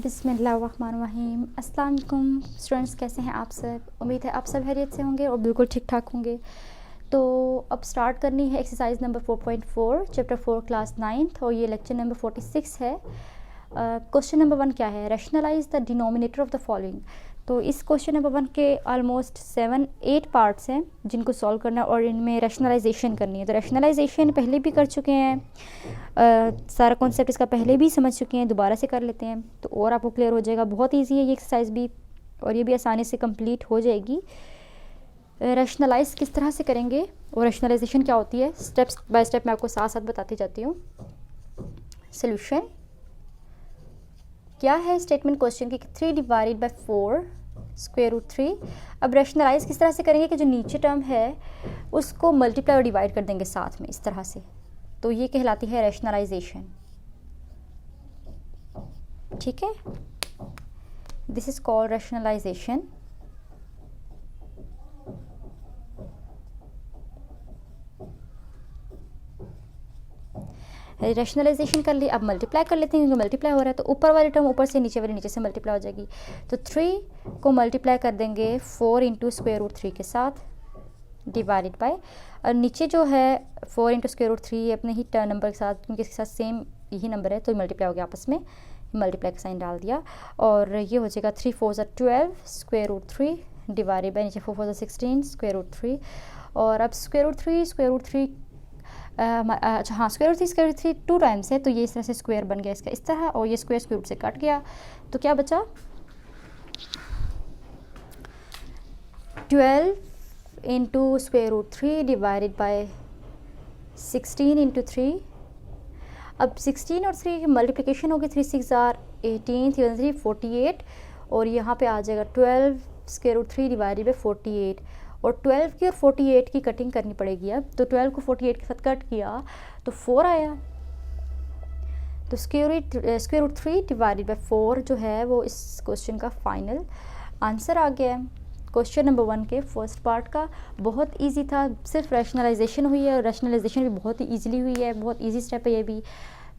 बिस्मिल्लाहिर्रहमानिर्रहीम। अस्सलाम वालेकुम स्टूडेंट्स, कैसे हैं आप सब? उम्मीद है आप सब खैरियत से होंगे और बिल्कुल ठीक ठाक होंगे। तो अब स्टार्ट करनी है exercise number 4.4 chapter 4 class 9th और ये लेक्चर नंबर 46 है। क्वेश्चन नंबर 1 क्या है? Rationalise the denominator of the following. तो इस क्वेश्चन नंबर 1 के ऑलमोस्ट 7-8 पार्ट्स हैं जिनको सॉल्व करना है और इनमें रैशनलाइजेशन करनी है। तो रैशनलाइजेशन पहले भी कर चुके हैं, सारा कॉन्सेप्ट इसका पहले भी समझ चुके हैं, दोबारा से कर लेते हैं तो और आपको क्लियर हो जाएगा। बहुत ईजी है ये एक्सरसाइज भी और ये भी आसानी से कंप्लीट हो जाएगी। रैशनलाइज किस तरह से करेंगे और रैशनलाइजेशन क्या होती है, स्टेप्स बाय स्टेप मैं आपको साथ साथ बताती जाती हूँ। सोल्यूशन क्या है स्टेटमेंट क्वेश्चन की 3 डिवाइडेड बाय 4 स्क्वायर रूट 3। अब रैशनलाइज किस तरह से करेंगे कि जो नीचे टर्म है उसको मल्टीप्लाई और डिवाइड कर देंगे साथ में इस तरह से, तो ये कहलाती है रैशनलाइजेशन। ठीक है, this is called rationalisation. Rationalisation कर ली, अब मल्टीप्लाई कर लेते हैं क्योंकि मल्टीप्लाई हो रहा है तो ऊपर वाली टर्म ऊपर से नीचे वाली नीचे से मल्टीप्लाई हो जाएगी। तो 3 को मल्टीप्लाई कर देंगे 4 इंटू स्क्वायर रूट 3 के साथ डिवाइडेड बाय, और नीचे जो है 4 इंटू स्क्वायर रूट 3 अपने ही टर्म नंबर के साथ, क्योंकि इसके साथ सेम यही नंबर है तो मल्टीप्लाई हो गया आपस में, मल्टीप्लाई का साइन डाल दिया और ये हो जाएगा 3 4 12 स्क्वायर रूट 3 डिवाइडेड बाय नीचे 4 4 16 स्क्वायर रूट 3। और अब स्क्वायर रूट 3 अच्छा हाँ, स्क्वायर रूट 3 2 टाइम्स है तो ये इस तरह से स्क्वायर बन गया इसका इस तरह, और ये स्क्वायर रूट से कट गया तो क्या बचा 12 into square root 3 divided by 16 into 3। अब 16 और 3 की मल्टीप्लिकेशन होगी, 3 6 18 3 48 और यहाँ पे आ जाएगा 12 स्क्वायर रूट 3 डिवाइडेड बाय 48 और 12 की और 48 की कटिंग करनी पड़ेगी। अब तो 12 को 48 के साथ कट किया तो 4 आया, तो स्क्वायर रूट 3 डिवाइडेड बाय 4 जो है वो इस क्वेश्चन का फाइनल आंसर आ गया है। क्वेश्चन नंबर 1 के फर्स्ट पार्ट का बहुत इजी था, सिर्फ रैशनलाइजेशन हुई है और रैशनलाइजेशन भी बहुत ही ईजिली हुई है, बहुत इजी स्टेप है ये भी।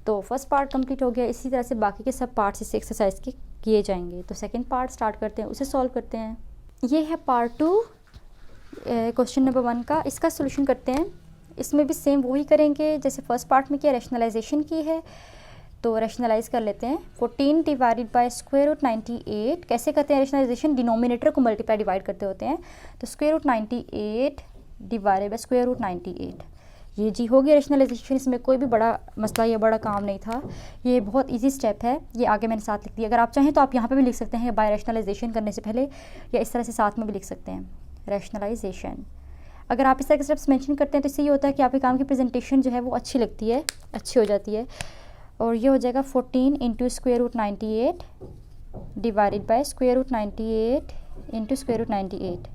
तो फर्स्ट पार्ट कंप्लीट हो गया, इसी तरह से बाकी के सब पार्ट्स इस एक्सरसाइज के किए जाएंगे। तो सेकंड पार्ट स्टार्ट करते हैं, उसे सॉल्व करते हैं। ये है पार्ट 2 क्वेश्चन नंबर 1 का, इसका सोल्यूशन करते हैं। इसमें भी सेम वही करेंगे जैसे फर्स्ट पार्ट में किया, रैशनलाइजेशन की है तो रैशनलाइज कर लेते हैं। 14 डिवाइडेड बाय स्क्वायर रूट 98 कैसे करते हैं रैशनलाइजेशन, डिनोमिनेटर को मल्टीप्लाई डिवाइड करते होते हैं। तो square root 98 divided by square root 98, ये जी हो गया रैशनलाइजेशन। इसमें कोई भी बड़ा मसला या बड़ा काम नहीं था, ये बहुत इजी स्टेप है, ये आगे मैंने साथ लिख दिया। अगर आप चाहें तो आप यहाँ पे भी लिख सकते हैं बाय रैशनलाइजेशन करने से पहले, या इस तरह से साथ में भी लिख सकते हैं रैशनलाइजेशन। अगर आप इस तरह के स्टेप्स मेंशन करते हैं तो इससे ये होता है कि आपके काम की प्रेजेंटेशन जो है वो अच्छी लगती है, अच्छी हो जाती है। और ये हो जाएगा 14 into square root 98 divided by square root 98 into square root 98।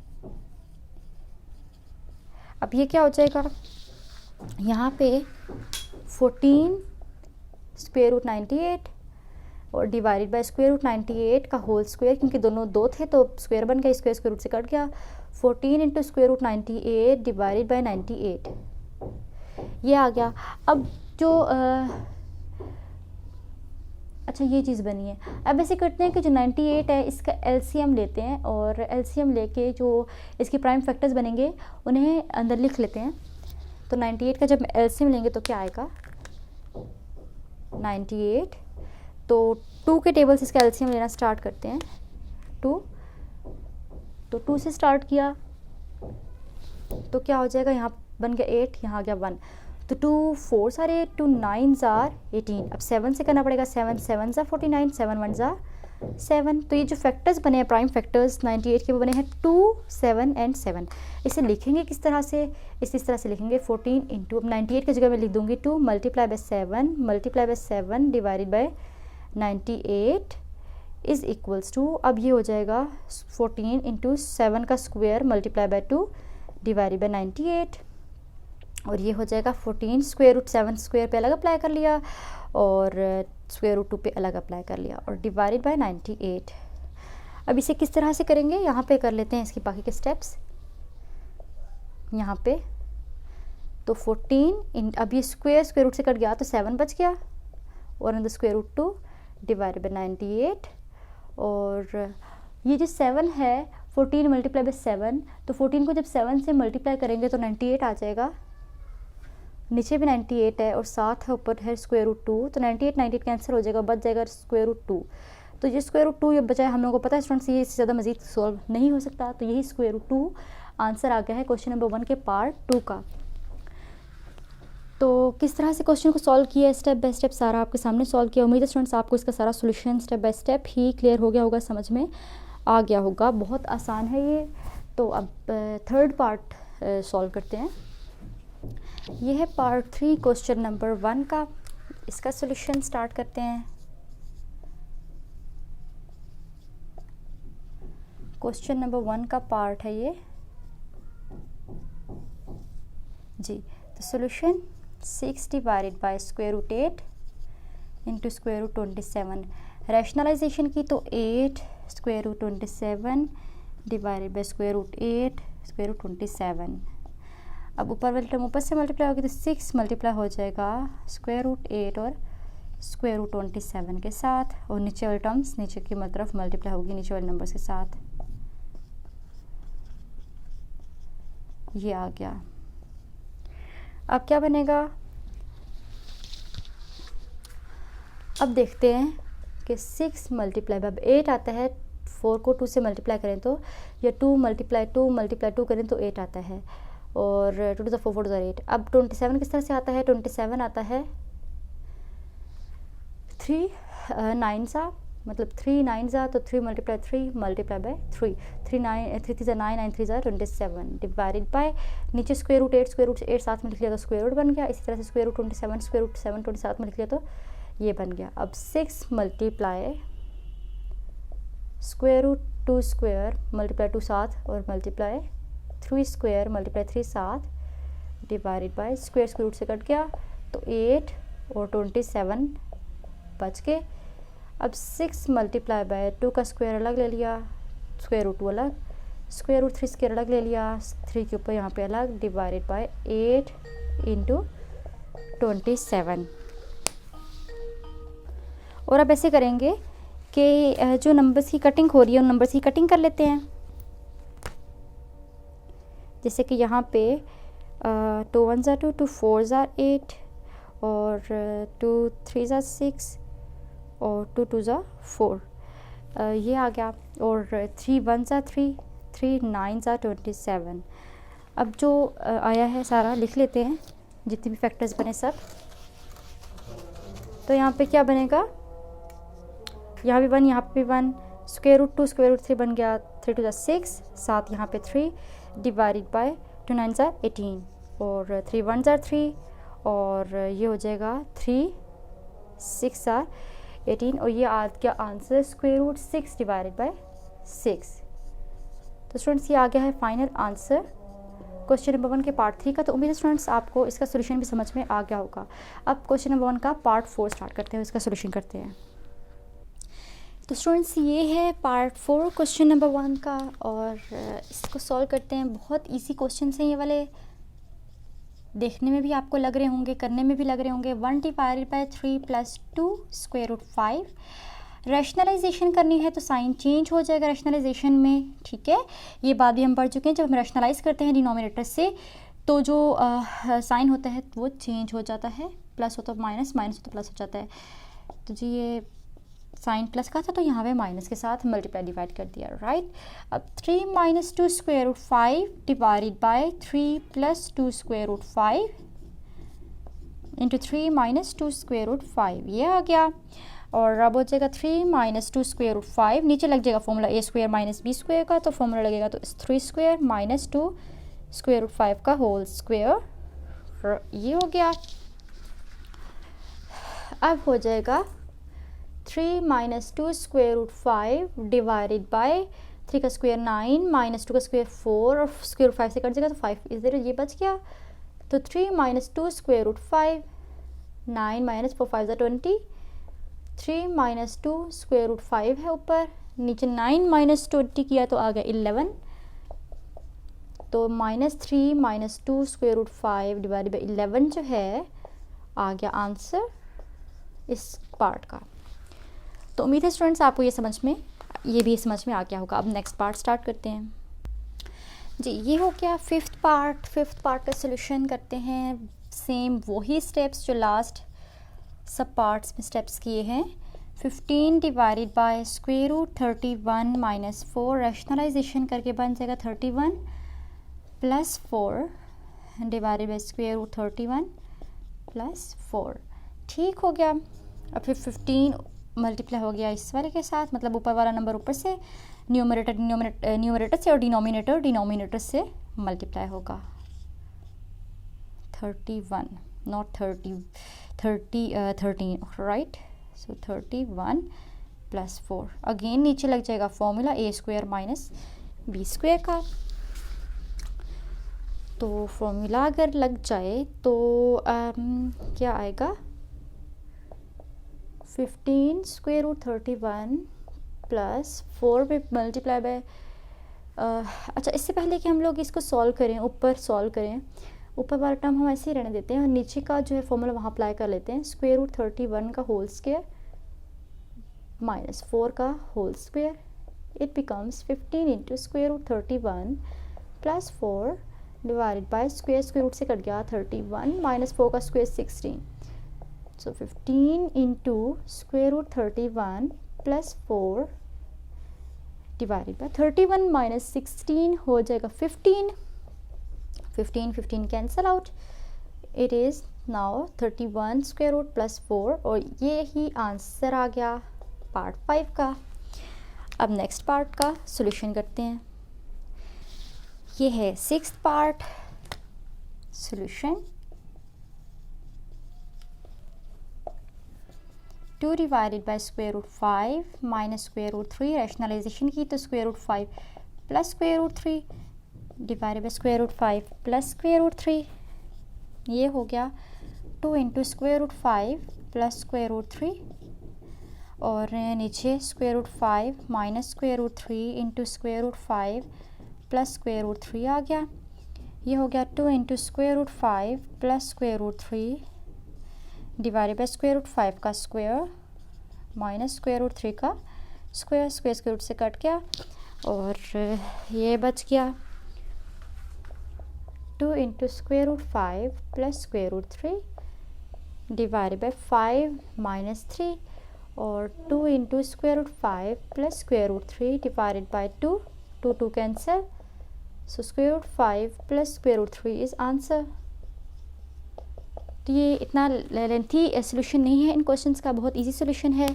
अब ये क्या हो जाएगा, यहाँ पे 14 स्क्वायर रूट 98 और डिवाइडेड बाय स्क्वायर रूट 98 का होल स्क्वायर, क्योंकि दोनों 2 थे तो स्क्वायर बन गया, स्क्वायर रूट से कट गया। 14 into square root 98 divided by 98 ये आ गया। अब जो अच्छा ये चीज़ बनी है। अब ऐसे करते हैं कि जो 98 है इसका एलसीएम लेते हैं और एलसीएम लेके जो इसके प्राइम फैक्टर्स बनेंगे उन्हें अंदर लिख लेते हैं। तो 98 का जब एलसीएम लेंगे तो क्या आएगा 98, तो 2 के टेबल से इसका एलसीएम लेना स्टार्ट करते हैं। 2, तो 2 से स्टार्ट किया तो क्या हो जाएगा, यहाँ बन गया 8, यहाँ आ गया 1, तो 2 4 8, 2 9 18। अब 7 से करना पड़ेगा, 7 7 49, 7 1 7। तो ये जो फैक्टर्स बने हैं प्राइम फैक्टर्स 98 के वो बने हैं 2 7 एंड 7। इसे लिखेंगे किस तरह से, इस तरह से लिखेंगे 14 इंटू, अब 98 की जगह मैं लिख दूंगी 2 multiply by 7 divided by 98 is equals to, अब ये हो जाएगा 14 इंटू 7 का square multiply by 2 divided by 98 और ये हो जाएगा 14 स्क्वायर रूट 7 स्क्वायर पे अलग अप्लाई कर लिया और स्क्वायर रूट 2 पे अलग अप्लाई कर लिया और डिवाइडेड बाय 98। अब इसे किस तरह से करेंगे, यहाँ पे कर लेते हैं इसके बाकी के स्टेप्स। यहाँ पे तो 14 अब ये स्क्वायर रूट से कट गया तो 7 बच गया और in the square root 2 divided by 98। और ये जो 7 है 14 मल्टीप्लाई बाई 7, तो 14 को जब 7 से मल्टीप्लाई करेंगे तो 98 आ जाएगा। नीचे भी 98 है और साथ है ऊपर है स्क्वायर रूट 2, तो 98 कैंसिल हो जाएगा, बच जाएगा स्क्वायर रूट 2। तो ये स्क्वायर रूट 2 ये बचा है, हम लोगों को पता है स्टूडेंट्स ये इससे ज़्यादा मजीद सॉल्व नहीं हो सकता, तो यही स्क्वायर रूट 2 आंसर आ गया है क्वेश्चन नंबर 1 के पार्ट 2 का। तो किस तरह से क्वेश्चन को सॉल्व किया है स्टेप बाय स्टेप सारा आपके सामने सॉल्व किया। उम्मीद है स्टूडेंट्स आपको इसका सारा solution step by step he clear हो गया होगा, समझ में आ गया होगा। बहुत आसान है ये। तो अब थर्ड पार्ट सॉल्व करते हैं। ये है पार्ट 3 क्वेश्चन नंबर 1 का, इसका सोल्यूशन स्टार्ट करते हैं। क्वेश्चन नंबर 1 का पार्ट है ये जी। तो solution 6 divided by square root 8 into square root 27। Rationalisation की तो 8 square root 27 divided by square root 8 square root 27। अब ऊपर वाले टर्म ऊपर से मल्टीप्लाई होगी तो 6 मल्टीप्लाई हो जाएगा स्क्वायर रूट 8 और स्क्वायर रूट 27 के साथ, और नीचे वाले टर्म्स नीचे की तरफ मल्टीप्लाई होगी नीचे वाले नंबर्स के साथ। ये आ गया। अब क्या बनेगा, अब देखते हैं कि 6 मल्टीप्लाई अब 8 आता है, 4 को 2 से मल्टीप्लाई करें तो, या 2 मल्टीप्लाई 2 करें तो 8 आता है, और 2 to 4 4 to 8। अब 27 किस तरह से आता है, 27 आता है 3 9 सा, मतलब 3 9 सा, तो 3 multiply 3 multiply by 3, 3 9 3 3 9 9 3 27 divided by नीचे स्क्वायर रूट 8 साथ में लिख लिया तो स्क्वायर रूट बन गया। इसी तरह से स्क्वायर रूट 27 स्क्वायर रूट 7 27 में लिख लिया तो ये बन गया। अब 6 multiply square root 2 square multiply 2 साथ और मल्टीप्लाई 3 स्क्वायर मल्टीप्लाई 3 साथ डिवाइडेड बाय स्क्वायर रूट से कट गया तो 8 और 27 बच के। अब 6 मल्टीप्लाई बाय 2 का स्क्वायर अलग ले लिया, स्क्वायर रूट 2 अलग, स्क्वायर रूट 3 स्क्वायर अलग ले लिया, 3 के ऊपर यहाँ पे अलग, डिवाइडेड बाय 8 इंटू 27। और अब ऐसे करेंगे कि जो नंबर्स की कटिंग हो रही है उन नंबर्स की कटिंग कर लेते हैं। जैसे कि यहाँ पे 2 1 2 2 4 8 और 2 3 6 और 2 2 4, ये आ गया। और 3 1 3 3 9 27। अब जो आया है सारा लिख लेते हैं, जितने भी फैक्टर्स बने सब। तो यहाँ पे क्या बनेगा, यहाँ भी 1 यहाँ पे भी 1, स्क्वायर रूट 2 स्क्वायर रूट 3 बन गया, 3 2 6 साथ यहाँ पे 3 डिवाइडेड बाय 2 9 18 और 3 1 3 और ये हो जाएगा 3 6 18 और ये आ गया answer square root 6 divided by 6। तो स्टूडेंट्स ये आ गया है फाइनल आंसर क्वेश्चन नंबर 1 के पार्ट 3 का। तो उम्मीद है स्टूडेंट्स आपको इसका सोल्यूशन भी समझ में आ गया होगा। अब क्वेश्चन नंबर 1 का पार्ट 4 स्टार्ट करते हैं, इसका सोल्यूशन करते हैं। तो स्टूडेंट्स ये है पार्ट 4 क्वेश्चन नंबर 1 का, और इसको सॉल्व करते हैं। बहुत इजी क्वेश्चन हैं ये वाले, देखने में भी आपको लग रहे होंगे, करने में भी लग रहे होंगे। 1 divided by 3 plus 2 square root 5। Rationalisation करनी है तो साइन चेंज हो जाएगा रैशनलाइजेशन में, ठीक है। ये बात भी हम पढ़ चुके हैं, जब हम रैशनलाइज करते हैं डिनोमिनेटर से तो जो साइन होता है वो चेंज हो जाता है, प्लस हो तो माइनस, माइनस हो तो प्लस हो जाता है। तो जी ये साइन प्लस का था तो यहाँ पे माइनस के साथ मल्टीप्लाई डिवाइड कर दिया, राइट। अब 3 minus 2 square root 5 divided by 3 plus 2 square root 5 into 3 minus 2 square root 5, ये आ गया। और अब हो जाएगा 3 माइनस 2 स्क्वायर रूट 5, नीचे लग जाएगा फॉर्मूला ए स्क्वायर माइनस बी स्क्वायर का, तो फॉर्मूला लगेगा तो 3 स्क्वायर माइनस 2 स्क्वायर रूट 5 का होल स्क्वायर, ये हो गया। अब हो जाएगा 3 minus 2 square root 5 divided by 3 का स्क्वायर 9 माइनस 2 का स्क्वायर 4 और स्क्वायर रूट 5 से कट जाएगा तो 5 इधर ये बच गया। तो 3 minus 2 square root 5, 9 minus 4 5 20, 3 minus 2 square root 5 है ऊपर, नीचे 9 माइनस 20 किया तो आ गया 11, तो minus 3 minus 2 square root 5 divided by 11 जो है आ गया आंसर इस पार्ट का। तो उम्मीद है स्टूडेंट्स आपको ये भी समझ में आ गया होगा। अब नेक्स्ट पार्ट स्टार्ट करते हैं जी। ये हो गया फिफ्थ पार्ट का सोल्यूशन करते हैं। सेम वही स्टेप्स जो लास्ट सब पार्ट्स में स्टेप्स किए हैं। 15 divided by square root 31 minus 4, rationalisation करके बन जाएगा 31 plus 4 divided by square root 31 plus 4। ठीक हो गया। अब फिर 15 मल्टीप्लाई हो गया इस वाले के साथ, मतलब ऊपर वाला नंबर ऊपर से, न्यूमरेटर से, और डिनोमिनेटर से मल्टीप्लाई होगा। 31 not 13 right. So 31 plus 4, again नीचे लग जाएगा फॉर्मूला ए स्क्वायर माइनस बी स्क्वायर का। तो फॉर्मूला अगर लग जाए तो क्या आएगा, 15 स्क्वायर रूट 31 प्लस 4 पे मल्टीप्लाई बाय, अच्छा इससे पहले कि हम लोग इसको सॉल्व करें, ऊपर सॉल्व करें, ऊपर वाला टर्म हम ऐसे ही रहने देते हैं और नीचे का जो है फॉर्मूला वहाँ अप्लाई कर लेते हैं। स्क्वायर रूट 31 का होल स्क्वायर माइनस 4 का whole square, it becomes 15 into square root 31 plus 4 divided by square root से कट गया 31 माइनस 4 का square 16। So 15 into square root 31 plus 4 divided by 31 minus 16 हो जाएगा 15 cancel out. It is now 31 square root plus 4, और ये ही answer आ गया part 5 का। अब नेक्स्ट पार्ट का सॉल्यूशन करते हैं। ये है sixth part solution. 2 divided by square root 5 minus square root 3, rationalisation की तो square root 5 plus square root 3 divided by square root 5 plus square root 3। ये हो गया 2 into square root 5 plus square root 3, और नीचे square root 5 minus square root 3 into square root 5 plus square root 3 आ गया। ये हो गया 2 into square root 5 plus square root 3 divided by square root 5 का स्क्वायर माइनस स्क्वायर रूट 3 का square, square root से कट गया और ये बच गया 2 into square root 5 plus square root 3 divided by 5 minus 3, और 2 into square root 5 plus square root 3 divided by 2, 2 cancel, so square root 5 plus square root 3 is answer. तो ये इतना लेंथी सोल्यूशन नहीं है इन क्वेश्चंस का, बहुत इजी सोल्यूशन है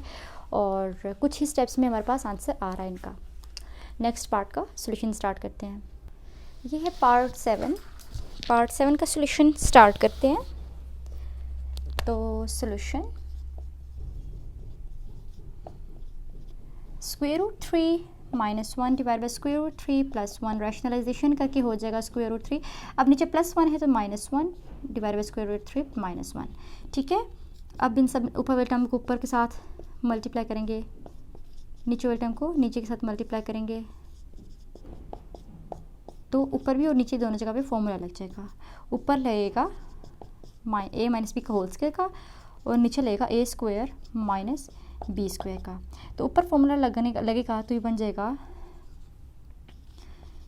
और कुछ ही स्टेप्स में हमारे पास आंसर आ रहा है इनका। नेक्स्ट पार्ट का सोल्यूशन स्टार्ट करते हैं। ये है पार्ट 7 का सोल्यूशन स्टार्ट करते हैं। तो solution square root 3 minus 1 divide by square root 3 plus 1, rationalisation करके हो जाएगा स्क्वायर रूट 3। अब नीचे प्लस 1 है तो minus 1 divide by square root 3 minus 1। ठीक है, अब इन सब ऊपर वाले टर्म को ऊपर के साथ मल्टीप्लाई करेंगे, नीचे वाले टर्म को नीचे के साथ मल्टीप्लाई करेंगे, तो ऊपर भी और नीचे दोनों जगह पे फॉर्मूला लग जाएगा। ऊपर लगेगा ए माइनस बी का होल स्क्वायर का, और नीचे लगेगा A square minus B square का। तो ऊपर फॉर्मूला लगेगा तो ये बन जाएगा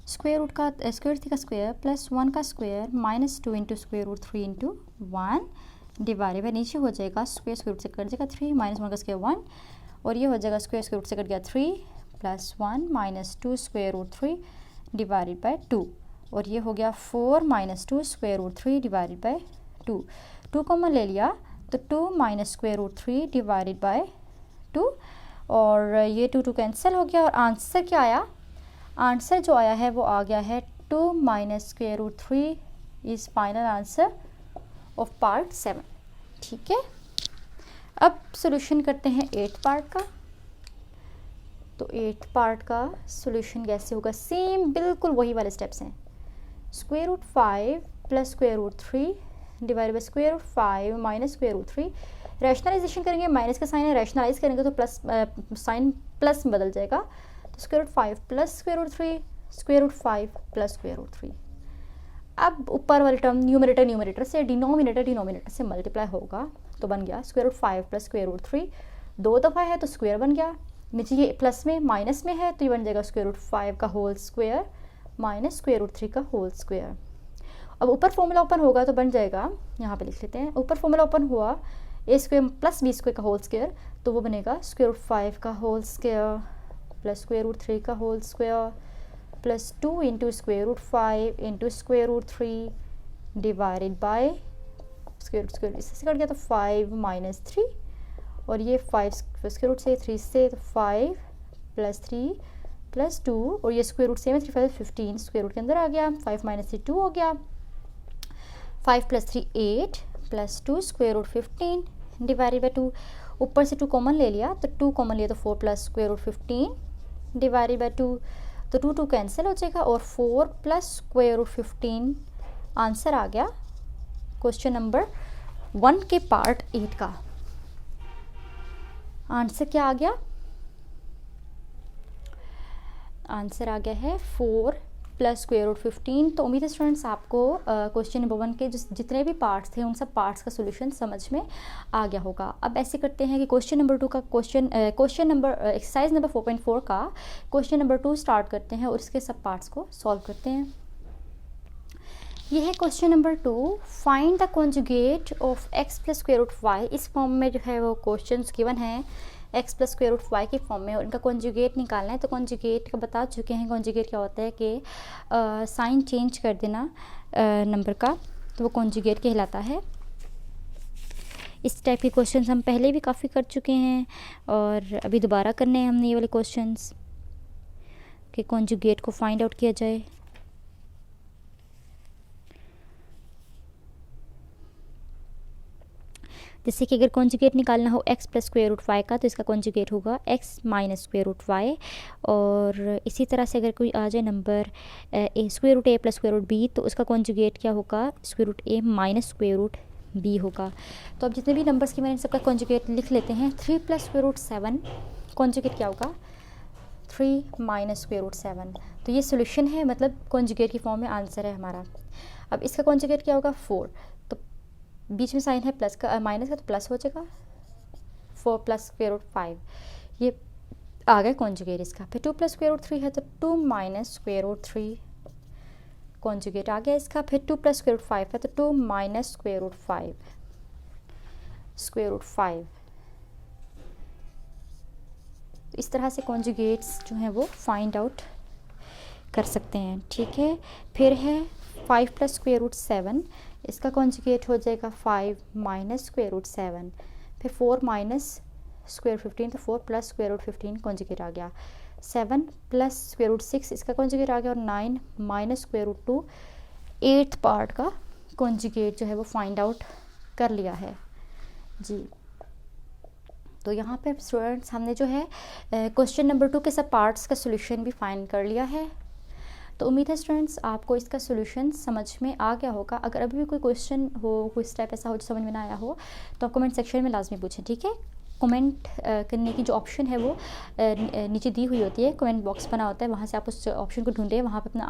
स्क्वायर रूट का स्क्वायर थ्री का स्क्वायर प्लस 1 का square minus 2 into square root 3 into 1 divided by, नीचे हो जाएगा स्क्वायर रूट से कट जाएगा 3 माइनस 1 का स्क्वायर 1, और ये हो जाएगा स्क्वायर रूट से कट गया 3 plus 1 minus 2 square root 3 divided by 2, और ये हो गया 4 minus 2 square root 3 divided by 2 common ले लिया तो 2 minus square root 3 divided by 2, और ये 2 कैंसिल हो गया, और आंसर क्या आया, आंसर जो आया है वो आ गया है 2 minus square root 3 is final answer of part 7। ठीक है, अब सॉल्यूशन करते हैं 8th पार्ट का। तो 8th पार्ट का सॉल्यूशन कैसे होगा, सेम बिल्कुल वही वाले स्टेप्स हैं। Square root 5 plus square root 3 divide by square root 5 minus square root 3, rationalisation करेंगे, माइनस का साइन है, रैशनलाइज करेंगे तो प्लस साइन प्लस में बदल जाएगा, तो square root 5 plus square root 3 square root 5 plus square root 3। अब ऊपर वाले टर्म न्यूमरेटर से डिनोमिनेटर से मल्टीप्लाई होगा, तो बन गया square root 5 plus square root 3 2 दफ़ा है तो स्क्वायर बन गया, नीचे ये प्लस में माइनस में है तो ये बन जाएगा स्क्वायर रूट 5 का whole square minus square root 3 का होल स्क्वायर। अब ऊपर फॉर्मूला ओपन होगा तो बन जाएगा, यहाँ पे लिख लेते हैं, ऊपर फॉर्मूला ओपन हुआ A square plus B square का होल स्क्वायर, तो वो बनेगा स्क्वायर रूट 5 का whole square plus square root 3 का whole square plus 2 into square root 5 into square root 3 divided by square इससे कट गया तो 5 माइनस 3 और ये 5 स्क्वायर रूट से 3 से तो 5 प्लस 3 प्लस 2 और ये स्क्वायर रूट से 3 5 15 स्क्वायर रूट के अंदर आ गया, 5 माइनस 3 2 हो गया, 5 plus 3 8 plus 2 square root 15 divided by 2, ऊपर से 2 कॉमन ले लिया तो 2 कॉमन लिया तो 4 plus square root 15 divided by 2, तो 2 2 कैंसिल हो जाएगा और 4 प्लस स्क्वायर रूट 15 आंसर आ गया क्वेश्चन नंबर 1 के पार्ट 8 का। आंसर क्या आ गया? आंसर आ गया है 4 प्लस स्क्वायर रूट 15। तो उम्मीद है स्टूडेंट्स आपको क्वेश्चन नंबर 1 के जितने भी पार्ट्स थे उन सब पार्ट्स का सॉल्यूशन समझ में आ गया होगा। अब ऐसे करते हैं कि क्वेश्चन नंबर 2 का क्वेश्चन नंबर एक्सरसाइज नंबर 4.4 का क्वेश्चन नंबर 2 स्टार्ट करते हैं और इसके सब पार्ट्स को सॉल्व करते हैं। ये है question number 2, find the conjugate of x plus square root y। इस फॉर्म में जो है वो क्वेश्चंस गिवन हैं x plus square root y के फॉर्म में और इनका कॉन्जुगेट निकालना है। तो कॉन्जुगेट का बता चुके हैं, कॉन्जुगेट क्या होता है कि साइन चेंज कर देना नंबर का, तो वो कॉन्जुगेट कहलाता है। इस टाइप के क्वेश्चंस हम पहले भी काफ़ी कर चुके हैं और अभी दोबारा करने हैं हमने ये वाले क्वेश्चंस कि कॉन्जुगेट को फाइंड आउट किया जाए। जैसे कि अगर कॉन्जुगेट निकालना हो x plus square root y का तो इसका कॉन्जुगेट होगा x minus square root y। और इसी तरह से अगर कोई आ जाए number square root a plus square root b तो उसका कॉन्जुगेट क्या होगा? Square root a minus square root b होगा। तो अब जितने भी नंबर्स की मैंने सबका कॉन्जुगेट लिख लेते हैं। 3 प्लस स्क्वायर रूट 7 कॉन्जुगेट क्या होगा? 3 माइनस स्क्वायर रूट 7। तो ये सोल्यूशन है, मतलब कॉन्जुगेट की फॉर्म में आंसर है हमारा। अब इसका कॉन्जुगेट क्या होगा? 4, तो बीच में साइन है प्लस का माइनस का तो प्लस हो जाएगा, 4 प्लस स्क्वायर रूट 5, ये आ गया कॉन्जुगेट इसका। फिर 2 प्लस स्क्वायर रूट 3 है तो 2 माइनस स्क्वायर रूट 3 कॉन्जुगेट आ गया इसका। फिर 2 प्लस स्क्वायर रूट 5 है तो 2 minus square root 5 square root 5। तो इस तरह से कॉन्जुगेट्स जो हैं वो फाइंड आउट कर सकते हैं, ठीक है। फिर है 5 प्लस स्क्वायर रूट 7, इसका कॉन्जुगेट हो जाएगा 5 माइनस स्क्वायर रूट 7। फिर 4 माइनस स्क्वायर 15 तो 4 प्लस स्क्वायर रूट 15 कॉन्जुगेट आ गया। 7 प्लस स्क्वायर रूट 6 इसका कॉन्जुगेट आ गया और 9 minus square root 2 8th part का कॉन्जुगेट जो है वो फाइंड आउट कर लिया है जी। तो यहाँ पे स्टूडेंट्स हमने जो है क्वेश्चन नंबर 2 के सब पार्ट्स का सोल्यूशन भी फाइंड कर लिया है। तो उम्मीद है स्टूडेंट्स आपको इसका सोल्यूशन समझ में आ गया होगा। अगर अभी भी कोई क्वेश्चन हो, कोई स्टेप ऐसा हो जो समझ में ना आया हो तो आप कमेंट सेक्शन में लाजमी पूछें, ठीक है। कमेंट करने की जो ऑप्शन है वो नीचे दी हुई होती है, कमेंट बॉक्स बना होता है, वहाँ से आप उस ऑप्शन को ढूंढें, वहाँ पे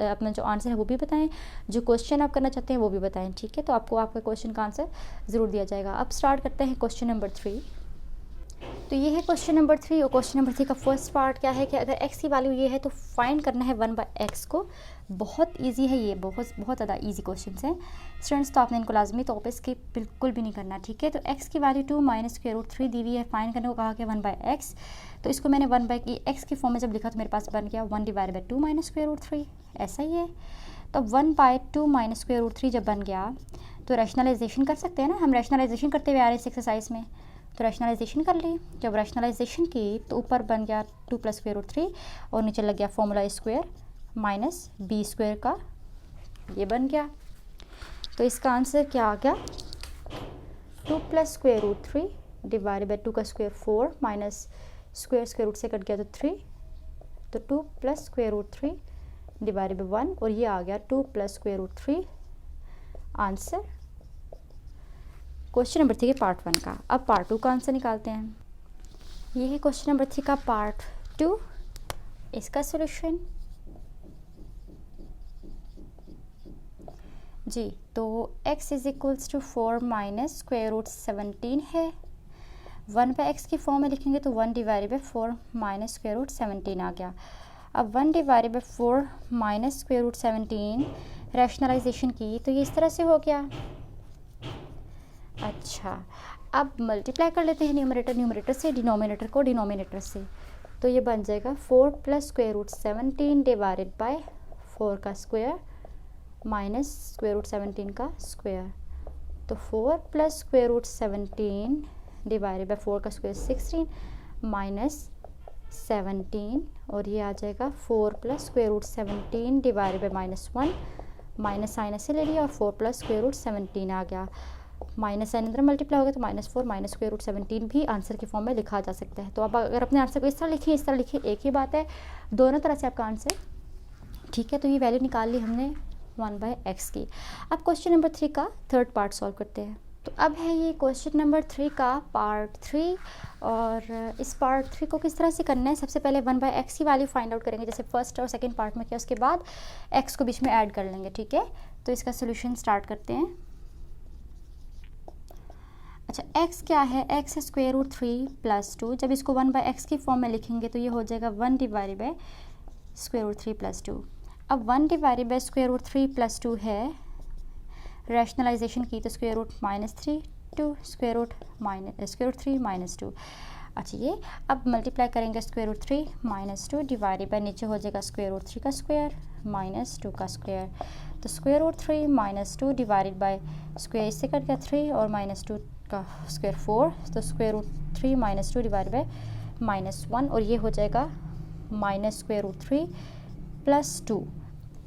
अपना जो आंसर है वो भी बताएं, जो क्वेश्चन आप करना चाहते हैं वो भी बताएं, ठीक है। तो आपको आपका क्वेश्चन का आंसर ज़रूर दिया जाएगा। अब स्टार्ट करते हैं क्वेश्चन नंबर 3। तो ये है क्वेश्चन नंबर 3 और क्वेश्चन नंबर 3 का फर्स्ट पार्ट क्या है कि अगर x की वैल्यू ये है तो फाइंड करना है 1/x को। बहुत इजी है ये, बहुत ज़्यादा इजी क्वेश्चन है स्टूडेंट्स, तो आपने इनको लाजमी तौर पे स्किप बिल्कुल भी नहीं करना, ठीक है। तो x की वैल्यू 2 माइनस स्क्वायर रूट 3 दी हुई है, फाइंड करने को कहा कि 1/x। तो इसको मैंने 1/x की फॉर्म में जब लिखा तो मेरे पास बन गया 1 divide by 2 minus square root 3, ऐसा ही है। तो 1/2 माइनस स्क्वायर रूट 3 जब बन गया तो रैशनलाइजेशन कर सकते हैं ना, हम रैशनलाइजेशन करते हुए आ रहे हैं इस एक्सरसाइज में। तो रैशनलाइजेशन कर ली, जब रैशनलाइजेशन की तो ऊपर बन गया 2 प्लस स्क्वायर रूट 3 और नीचे लग गया formula square minus B square का, ये बन गया। तो इसका आंसर क्या आ गया? 2 plus square root 3 divide by 2 का स्क्वायर 4 माइनस स्क्वायर रूट से कट गया तो 3, तो 2 plus square root 3 divide by 1 और ये आ गया 2 plus square root 3 answer question number 3 के पार्ट 1 का। अब पार्ट 2 का आंसर निकालते हैं। ये है क्वेश्चन नंबर 3 का पार्ट 2, इसका सॉल्यूशन जी। तो x is equals to 4 minus square root 17 है 1 बाई एक्स की फॉर्म में लिखेंगे तो 1 divided by 4 minus square root 17 आ गया। अब 1 divided by 4 minus square root 17 rationalisation की तो ये इस तरह से हो गया। अच्छा, अब मल्टीप्लाई कर लेते हैं न्यूमरेटर से डिनोमिनेटर को डिनोमिनेटर से, तो ये बन जाएगा 4 plus square root 17 divided by 4 का स्क्वायर माइनस स्क्वायर रूट 17 का स्क्वायर। तो 4 plus square root 17 divided by 4 का स्क्वायर 16 माइनस 17, और ये आ जाएगा 4 plus square root 17 divided by minus 1, minus sign ऐसे ले लिया और 4 प्लस स्क्वायर रूट 17 आ गया। माइनस साइन अंदर मल्टीप्लाई हो गया तो -4 माइनस स्क्वायर रूट 17 भी आंसर के फॉर्म में लिखा जा सकता है। तो अब अगर अपने आंसर को इस तरह लिखें एक ही बात है, दोनों तरह से आपका आंसर ठीक है। तो ये वैल्यू निकाल ली हमने 1 बाई एक्स की। अब क्वेश्चन नंबर 3 का थर्ड पार्ट सॉल्व करते हैं। तो अब है ये क्वेश्चन नंबर 3 का पार्ट 3, और इस पार्ट 3 को किस तरह से करना है, सबसे पहले 1 बाई एक्स की वैल्यू फाइंड आउट करेंगे जैसे फर्स्ट और सेकंड पार्ट में किया, उसके बाद एक्स को बीच में ऐड कर लेंगे, ठीक है। तो इसका सोल्यूशन स्टार्ट करते हैं। अच्छा, x क्या है, x है स्क्वायर रूट 3 प्लस 2। जब इसको 1 बाई एक्स की फॉर्म में लिखेंगे तो ये हो जाएगा 1 divided by square root 3 plus 2। अब 1 divided by square root 3 plus 2 है, रैशनलाइजेशन की तो square root -3 to square root 3 minus 2। अच्छा, ये अब मल्टीप्लाई करेंगे square root 3 minus 2 divided by नीचे हो जाएगा स्क्वायर रूट 3 का स्क्वायर माइनस 2 का स्क्वायर। तो square root 3 minus 2 divided by square इससे कट गया 3 और माइनस 2 का स्क्वायर 4, तो square root 3 minus 2 divided by -1, और ये हो जाएगा माइनस स्क्वायर रूट 3 प्लस 2।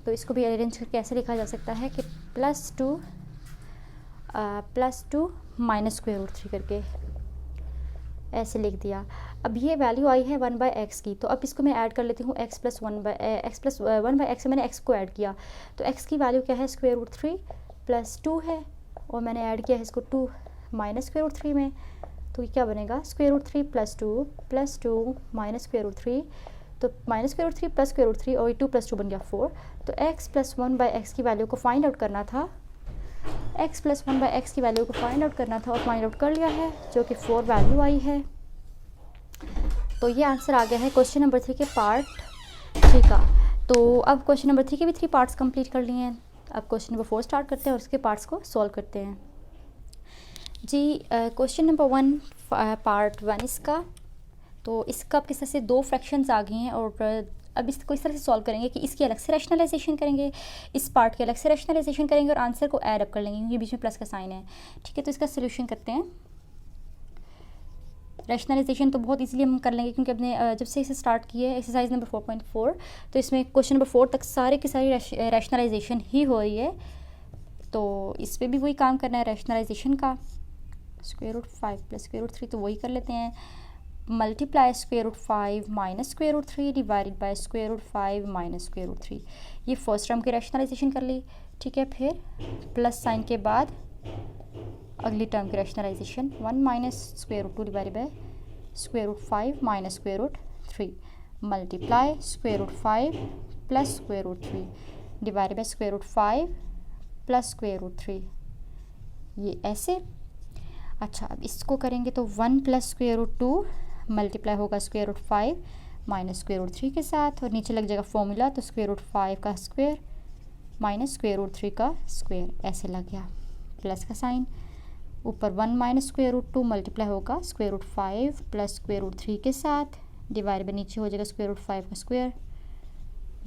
तो इसको भी अरेंज करके ऐसे लिखा जा सकता है कि plus two minus square root 3 करके ऐसे लिख दिया। अब ये वैल्यू आई है 1 बाई एक्स की, तो अब इसको मैं ऐड कर लेती हूँ x प्लस 1 बाई एक्स से मैंने x को ऐड किया, तो x की वैल्यू क्या है, स्क्वायर रूट 3 प्लस 2 है, और मैंने ऐड किया है इसको 2 माइनस स्क्वायर रूट 3 में, तो ये क्या बनेगा, square root 3 plus 2 minus square root 3, तो minus square root 3 plus square root 3, और ये 2 प्लस 2 बन गया 4। तो x प्लस 1 बाई एक्स की वैल्यू को फाइंड आउट करना था, x प्लस 1 बाई एक्स की वैल्यू को फाइंड आउट करना था और फाइंड आउट कर लिया है, जो कि 4 वैल्यू आई है। तो ये आंसर आ गया है क्वेश्चन नंबर 3 के पार्ट 3 का। तो अब क्वेश्चन नंबर 3 के भी 3 पार्ट्स कंप्लीट कर लिए हैं। अब क्वेश्चन नंबर 4 स्टार्ट करते हैं और उसके पार्ट्स को सॉल्व करते हैं जी। क्वेश्चन नंबर 1 पार्ट 1 इसका, तो इसका किस तरह से 2 फ्रैक्शंस आ गई हैं, और अब इसको इस तरह से सॉल्व करेंगे कि इसकी अलग से रैशनलाइजेशन करेंगे, इस पार्ट के अलग से रैशनलाइजेशन करेंगे और आंसर को ऐड अप कर लेंगे क्योंकि बीच में प्लस का साइन है, ठीक है। तो इसका सोल्यूशन करते हैं। रैशनलाइजेशन तो बहुत इजीली हम कर लेंगे क्योंकि अपने जब से इसे स्टार्ट किए एक्सरसाइज नंबर 4.4, तो इसमें क्वेश्चन नंबर 4 तक सारे की सारी रैशनलाइजेशन ही हो रही है, तो इस पर भी वही काम करना है रैशनलाइजेशन का। Square root 5 plus square root 3, तो वही कर लेते हैं। Multiply square root 5 minus square root 3 divided by square root 5 minus square root 3, ये फर्स्ट टर्म की रैशनलाइजेशन कर ली, ठीक है। फिर प्लस साइन के बाद अगली टर्म की rationalisation 1 minus square root 2 divided by square root 5 minus square root 3, multiply square root 5 plus square root 3 divided by square root 5 plus square root 3, ये ऐसे। अच्छा, अब इसको करेंगे तो 1 प्लस स्क्वायर रूट 2 मल्टीप्लाई होगा square root 5 minus square root 3 के साथ, और नीचे लग जाएगा फॉर्मूला, तो स्क्वायर रूट 5 का स्क्वायर माइनस स्क्वायर रूट 3 का स्क्वायर ऐसे लग गया, प्लस का साइन। ऊपर 1 माइनस स्क्वायर रूट 2 मल्टीप्लाई होगा square root 5 plus square root 3 के साथ, डिवाइड बाय नीचे हो जाएगा स्क्वायर रूट 5 का स्क्वायर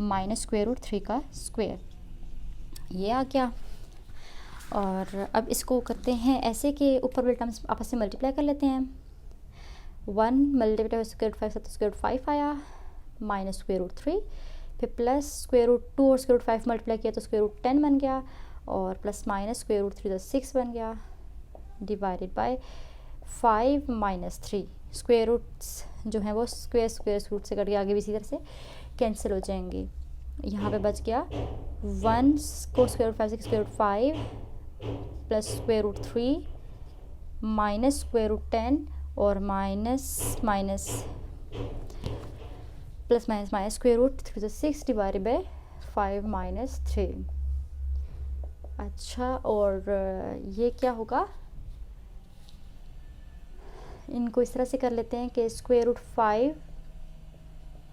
माइनस स्क्वायर रूट 3 का स्क्वायर, ये आ गया। और अब इसको करते हैं ऐसे कि ऊपर वाले टर्म्स आपस में मल्टीप्लाई कर लेते हैं। 1 मल्टीप्लाई स्क्वायर रूट 5 से तो स्क्वायर रूट 5 आया माइनस स्क्वायर रूट 3, फिर प्लस स्क्वायर रूट 2 और स्क्वायर रूट 5 मल्टीप्लाई किया तो स्क्वायर रूट 10 बन गया, और प्लस माइनस स्क्वायर रूट 3 तो 6 बन गया, divided by 5 minus 3, square roots जो हैं वो स्क्वायर रूट से कट के आगे भी इसी तरह से कैंसिल हो जाएंगे। यहाँ पे बच गया 1 को स्क्वायर रूट 5 से square root 5 plus square root 3 minus square root 10 और माइनस स्क्वायर रूट 3 तो 6 डिवाइडेड बाय 5 माइनस 3। अच्छा, और ये क्या होगा, इनको इस तरह से कर लेते हैं कि square root 5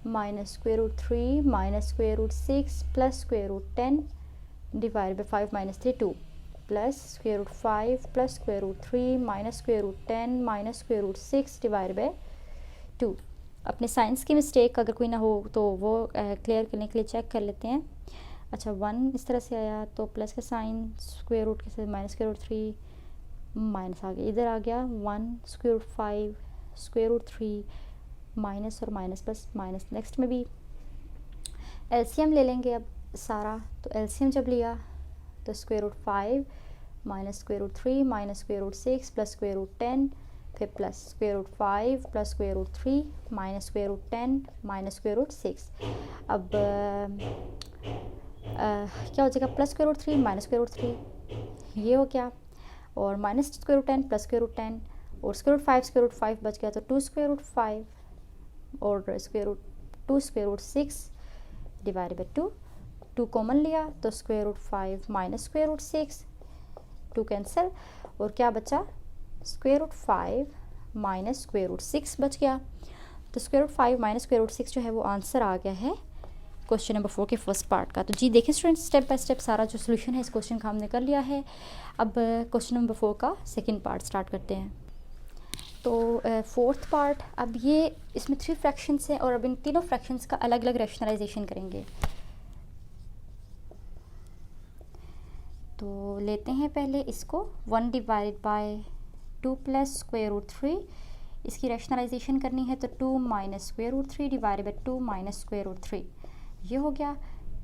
minus square root 3 minus square root 6 plus square root 10 divide by 5 minus 3 2 plus square root 5 plus square root 3 minus square root 10 minus square root 6 divide by 2। अपने साइंस की मिस्टेक अगर कोई ना हो तो वो क्लियर करने के लिए चेक कर लेते हैं। अच्छा 1 इस तरह से आया तो प्लस का साइन, स्क्वायर रूट के साथ माइनस स्क्वायर रूट 3 माइनस आ गया, इधर आ गया 1 square root 5 square root 3 minus और माइनस प्लस माइनस। नेक्स्ट में भी एलसीएम ले लेंगे अब सारा, तो एलसीएम जब लिया तो square root 5 minus square root 3 minus square root 6 plus square root 10 फिर plus square root 5 plus square root 3 minus square root 10 minus square root 6। अब क्या हो जाएगा, plus square root 3 minus square root 3 ये हो गया, और minus square root 10 plus square root 10 और स्क्वायर रूट 5 बच गया, तो 2 स्क्वायर रूट 5 और square root 2 square root 6 divide by 2। 2 common लिया तो square root 5 minus square root 6 2 cancel, और क्या बचा square root 5 minus square root 6 बच गया। तो square root 5 minus square root 6 जो है वो आंसर आ गया है क्वेश्चन नंबर 4 के फर्स्ट पार्ट का। तो जी देखिए स्टूडेंट्स, स्टेप बाय स्टेप सारा जो सोल्यूशन है इस क्वेश्चन का हमने कर लिया है। अब क्वेश्चन नंबर 4 का सेकंड पार्ट स्टार्ट करते हैं। तो फोर्थ पार्ट, अब ये इसमें 3 फ्रैक्शंस हैं और अब इन तीनों फ्रैक्शंस का अलग अलग रैशनलाइजेशन करेंगे। तो लेते हैं पहले इसको 1 divide by 2 plus square root 3, इसकी रैशनलाइजेशन करनी है तो 2 minus square root 3 divide by 2 minus square root 3 ये हो गया,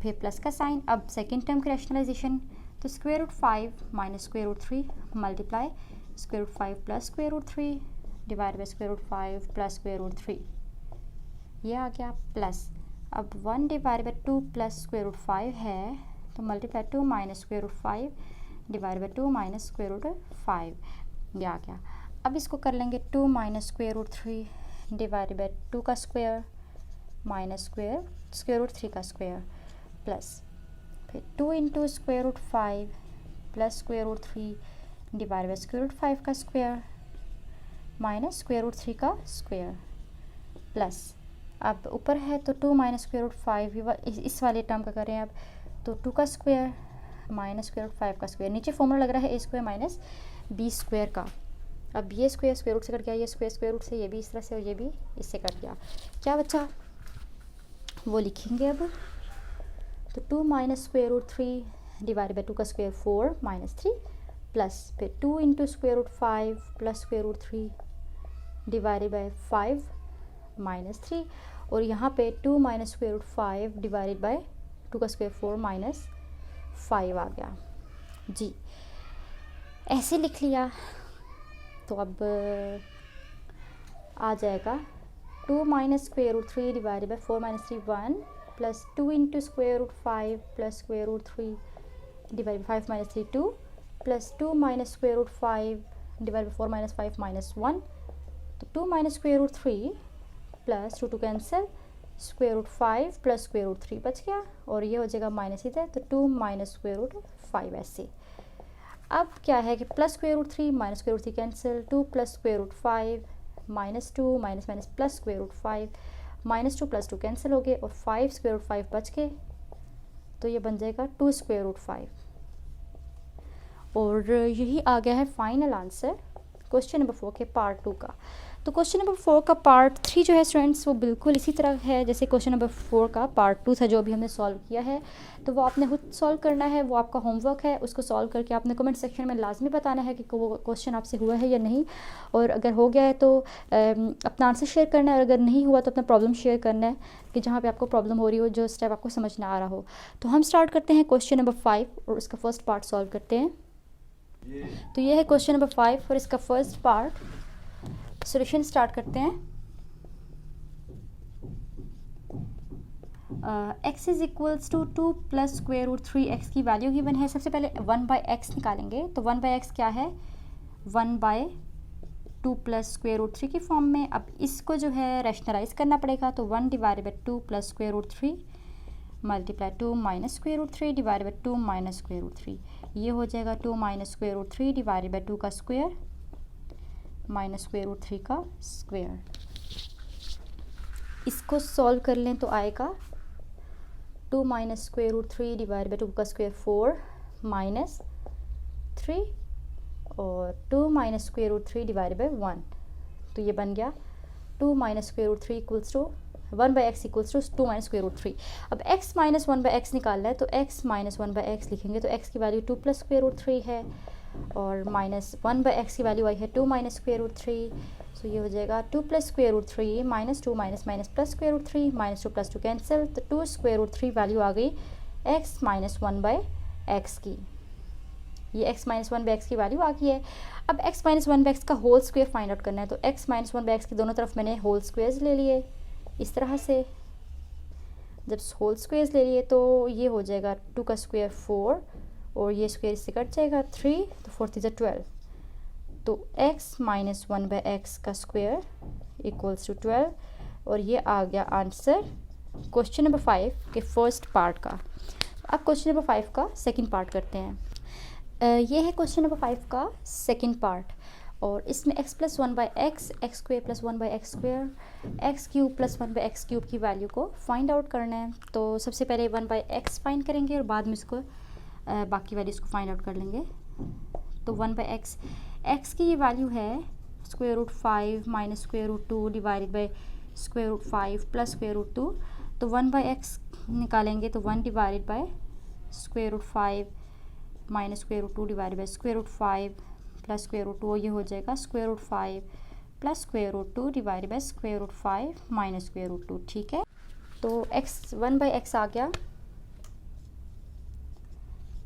फिर प्लस का साइन। अब सेकेंड टर्म की रैशनलाइजेशन, तो square root 5 minus square root 3 multiply square root 5 plus square root 3 divide by square root 5 plus square root 3 ये आ गया, प्लस अब 1 divide by 2 plus square root 5 है तो multiply 2 minus square root 5 divide by 2 minus square root 5 ये आ गया। अब इसको कर लेंगे 2 minus square root 3 divide by 2 का स्क्वायर माइनस स्क्वायर रूट 3 का स्क्वायर प्लस फिर 2 into square root 5 plus square root 3 divide by square root 5 का स्क्वायर माइनस स्क्वायर रूट 3 का स्क्वायर प्लस अब ऊपर है तो 2 माइनस स्क्वायर रूट 5 इस वाले टर्म का करें अब तो 2 का स्क्वायर माइनस स्क्वायर रूट 5 का स्क्वायर, नीचे फॉर्मूला लग रहा है a square minus b square का। अब ये स्क्वायर स्क्वायर रूट से कट गया, ये स्क्वायर रूट से, ये भी इस तरह से और ये भी इससे कट गया, क्या बचा वो लिखेंगे अब। तो 2 minus square root 3 divide by 2 का स्क्वायर 4 माइनस 3 प्लस फिर 2 into square root 5 plus square root 3 divide by 5 minus 3 और यहाँ पे 2 minus square root 5 divided by 2 का स्क्वायर 4 माइनस 5 आ गया जी, ऐसे लिख लिया। तो अब आ जाएगा 2 minus square root 3 divided by 4 minus 3 1 plus 2 into square root 5 plus square root 3 divide by 5 minus 3 2 plus 2 minus square root 5 divide by 4 minus 5 minus 1, तो 2 minus square root 3 plus 2 cancel square root 5 plus square root 3 बच गया और ये हो जाएगा minus इधर, तो 2 minus square root 5 ऐसे। अब क्या है कि plus square root 3 minus square root 3 cancel, 2 plus square root 5 minus 2 minus minus plus square root 5 minus 2 plus 2 cancel हो गए और 5 स्क्वायर रूट 5 बच गए, तो ये बन जाएगा 2 स्क्वायर रूट 5 और यही आ गया है फाइनल आंसर क्वेश्चन नंबर 4 के पार्ट 2 का। तो क्वेश्चन नंबर 4 का पार्ट 3 जो है स्टूडेंट्स वो बिल्कुल इसी तरह है जैसे क्वेश्चन नंबर 4 का पार्ट 2 था जो अभी हमने सॉल्व किया है। तो वो आपने खुद सॉल्व करना है, वो आपका होमवर्क है, उसको सॉल्व करके आपने कमेंट सेक्शन में लाजमी बताना है कि वो क्वेश्चन आपसे हुआ है या नहीं, और अगर हो गया है तो अपना आंसर शेयर करना है, और अगर नहीं हुआ तो अपना प्रॉब्लम शेयर करना है कि जहाँ पे आपको प्रॉब्लम हो रही हो, जो स्टेप आपको समझ ना आ रहा हो। तो हम स्टार्ट करते हैं क्वेश्चन नंबर 5 और उसका फर्स्ट पार्ट सॉल्व करते हैं। तो ये है क्वेश्चन नंबर 5 और इसका फर्स्ट पार्ट सॉल्यूशन स्टार्ट करते हैं। x is equals to 2 plus square root 3x की वैल्यू गिवन है। सबसे पहले 1/x निकालेंगे, तो 1/x क्या है 1/2 प्लस स्क्वायर रूट 3 की फॉर्म में। अब इसको जो है रैशनलाइज करना पड़ेगा, तो 1 divide by 2 plus square root 3 multiply 2 minus square root 3 divide by 2 minus square root 3, ये हो जाएगा 2 minus square root 3 divide by 2 का स्क्वायर माइनस स्क्वायर रूट 3 का स्क्वायर। इसको सॉल्व कर लें तो आएगा 2 minus square root 3 divide by 2 का स्क्वायर 4 माइनस 3 और 2 minus square root 3 divide by 1, तो ये बन गया 2 minus square root 3 equals to 1 by x equals to 2 minus square root 3। अब x माइनस 1 बाई एक्स निकालना है तो x माइनस 1 बाई एक्स लिखेंगे तो x की वैल्यू 2 प्लस स्क्वायर रूट 3 है और माइनस 1 बाई एक्स की वैल्यू आई है 2 माइनस स्क्वायर रूट 3। सो ये हो जाएगा 2 plus square root 3 minus 2 minus minus plus square root 3 minus 2 plus 2 cancel, तो 2 स्क्वायर रूट 3 वैल्यू आ गई x माइनस 1 बाई एक्स की। ये x माइनस 1 बाई एक्स की वैल्यू आ गई है। अब x माइनस 1 बाई एक्स का होल स्क्वायर फाइंड आउट करना है तो x माइनस 1 बाई एक्स की दोनों तरफ मैंने होल स्क्वायर्स ले लिए इस तरह से। जब होल स्क्वायर्स ले लिए तो ये हो जाएगा 2 का स्क्वायर 4 और ये स्क्वायर इससे कट जाएगा 3, तो 4 3 12, तो x माइनस 1 बाई एक्स का स्क्वायर इक्वल्स टू 12 और ये आ गया आंसर क्वेश्चन नंबर 5 के फर्स्ट पार्ट का। अब क्वेश्चन नंबर 5 का सेकंड पार्ट करते हैं। ये है क्वेश्चन नंबर 5 का सेकंड पार्ट और इसमें x plus 1 by x x square plus 1 by x square x cube plus 1 by x cube की वैल्यू को फाइंड आउट करना है। तो सबसे पहले 1 बाई एक्स फाइंड करेंगे और बाद में इसको बाकी वैल्यूज़ को फाइंड आउट कर लेंगे। तो 1 बाई एक्स की ये वैल्यू है square root 5 minus square root 2 divided by square root 5 plus square root 2, तो 1 बाई एक्स निकालेंगे तो 1 divided by square root 5 minus square root 2 divided by square root 5 plus square root 2, ये हो जाएगा square root 5 plus square root 2 divide by square root 5 minus square root 2। ठीक है, तो x 1 by x आ गया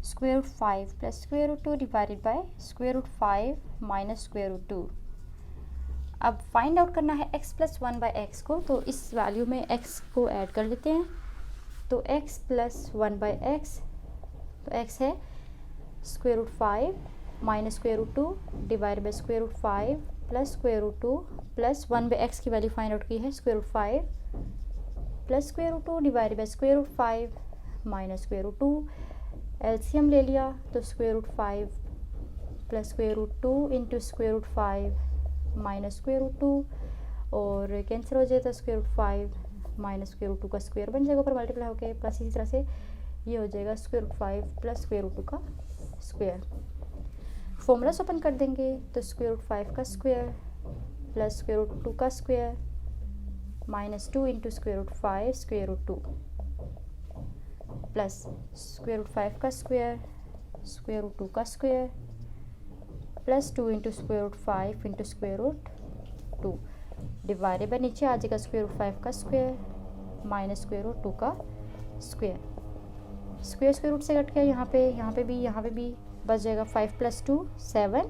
square root 5 plus square root 2 divided by square root 5 minus square root 2। अब find out करना है x प्लस 1 बाई एक्स को, तो इस वैल्यू में x को ऐड कर लेते हैं। तो x प्लस 1 बाई एक्स, तो x है square root 5 minus square root 2 divide by square root 5 plus square root 2 plus 1 by x की वैल्यू फाइंड आउट की है square root 5 plus square root 2 divide by square root 5 minus square root 2। LCM ले लिया तो square root 5 plus square root 2 into square root 5 minus square root 2 और cancel हो जाएगा square root 5 minus square root 2 का square बन जाएगा ऊपर मल्टीप्लाई होकर प्लस, इसी तरह से ये हो जाएगा square root 5 plus square root 2 का स्क्वायर। फॉर्मूलास ओपन कर देंगे तो स्क्वायर रूट 5 का स्क्वायर प्लस स्क्वायर रूट 2 का square minus 2 into square root 5 square root 2 plus square root 5 का स्क्वायर रूट 2 का square plus 2 into square root 5 into square root 2 divided by नीचे आ जाएगा स्क्वायर रूट 5 का स्क्वायर माइनस स्क्वायर रूट 2 का square. Square root से cut गया, यहाँ पे भी बच जाएगा 5 प्लस 2 7